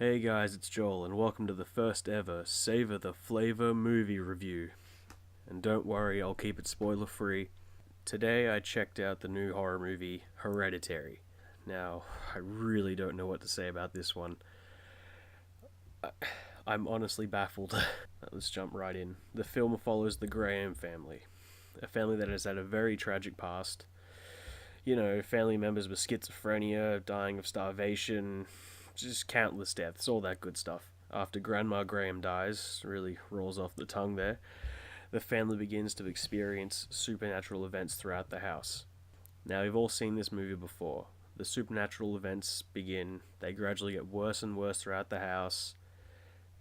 Hey guys, it's Joel, and welcome to the first ever Savor the Flavor movie review. And don't worry, I'll keep it spoiler free. Today I checked out the new horror movie, Hereditary. Now, I really don't know what to say about this one. I'm honestly baffled. Let's jump right in. The film follows the Graham family, a family that has had a very tragic past. You know, family members with schizophrenia, dying of starvation, just countless deaths, all that good stuff. After Grandma Graham dies, really rolls off the tongue there, the family begins to experience supernatural events throughout the house. Now, we've all seen this movie before. The supernatural events begin, they gradually get worse and worse throughout the house.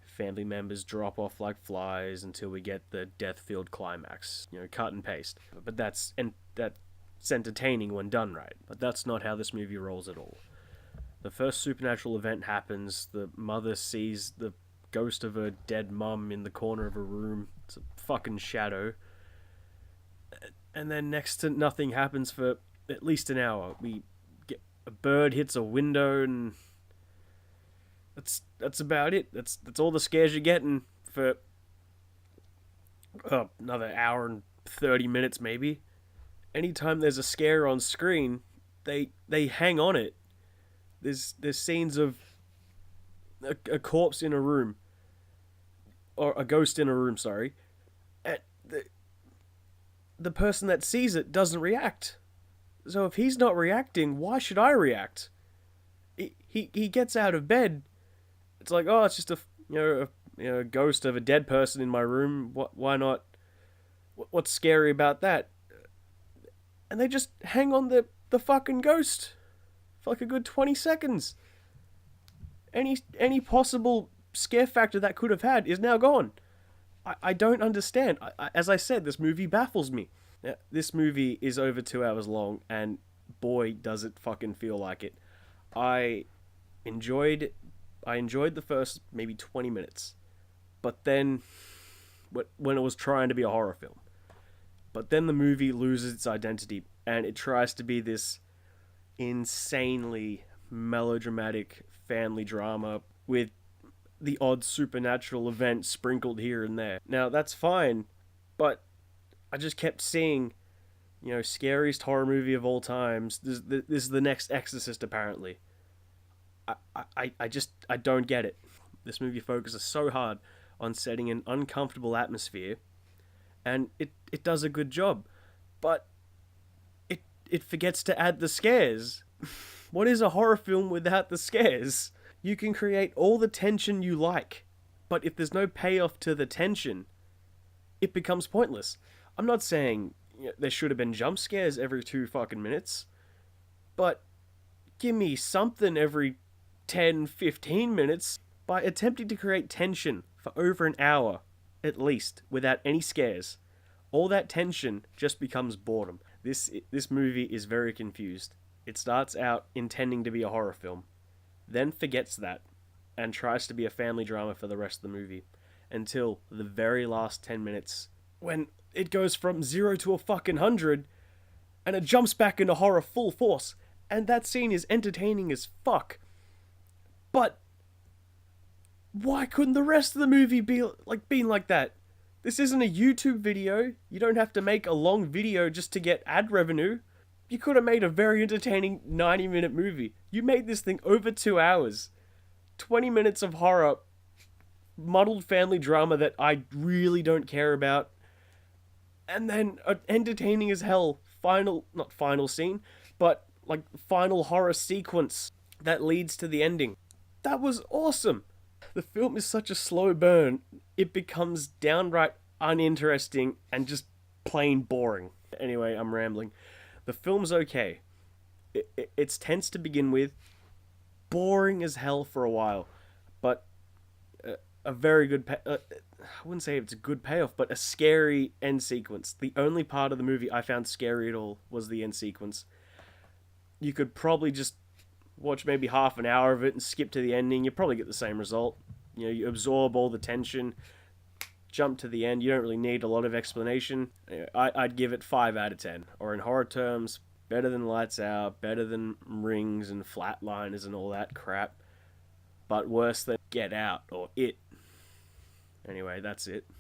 Family members drop off like flies until we get the death-filled climax. You know, cut and paste. But that's entertaining when done right. But that's not how this movie rolls at all. The first supernatural event happens. The mother sees the ghost of her dead mum in the corner of a room. It's a fucking shadow. And then next to nothing happens for at least an hour. We get a bird hits a window, and that's about it. That's all the scares you're getting for another hour and 30 minutes maybe. Anytime there's a scare on screen, they hang on it. There's scenes of a corpse in a room, or a ghost in a room, sorry, and the person that sees it doesn't react. So if he's not reacting, why should I react? He gets out of bed. It's like, oh, it's just a ghost of a dead person in my room. Why not? What's scary about that? And they just hang on the fucking ghost for like a good 20 seconds. Any possible scare factor that could have had is now gone. I don't understand. As I said, this movie baffles me. Now, this movie is over 2 hours long, and boy, does it fucking feel like it. I enjoyed the first maybe 20 minutes, but then when it was trying to be a horror film. But then the movie loses its identity, and it tries to be this insanely melodramatic family drama with the odd supernatural event sprinkled here and there. Now, that's fine, but I just kept seeing, scariest horror movie of all times. This is the next Exorcist, apparently. I don't get it. This movie focuses so hard on setting an uncomfortable atmosphere, and it does a good job, but it forgets to add the scares. What is a horror film without the scares? You can create all the tension you like, but if there's no payoff to the tension, it becomes pointless. I'm not saying there should have been jump scares every 2 fucking minutes, but give me something every 10, 15 minutes. By attempting to create tension for over an hour, at least, without any scares, all that tension just becomes boredom. This movie is very confused. It starts out intending to be a horror film, then forgets that, and tries to be a family drama for the rest of the movie, until the very last 10 minutes, when it goes from 0 to a fucking 100, and it jumps back into horror full force, and that scene is entertaining as fuck. But why couldn't the rest of the movie be like that? This isn't a YouTube video. You don't have to make a long video just to get ad revenue. You could have made a very entertaining 90-minute movie. You made this thing over 2 hours. 20 minutes of horror, muddled family drama that I really don't care about. And then an entertaining as hell not final scene, but like final horror sequence that leads to the ending. That was awesome. The film is such a slow burn, it becomes downright uninteresting and just plain boring. Anyway, I'm rambling. The film's okay. It's tense to begin with, boring as hell for a while, but a very good I wouldn't say it's a good payoff, but a scary end sequence. The only part of the movie I found scary at all was the end sequence. You could probably just watch maybe half an hour of it and skip to the ending. You probably get the same result. You absorb all the tension, jump to the end. You don't really need a lot of explanation. I'd give it 5 out of 10. Or in horror terms, better than Lights Out, better than Rings and Flatliners and all that crap. but worse than Get Out or It. Anyway, that's it.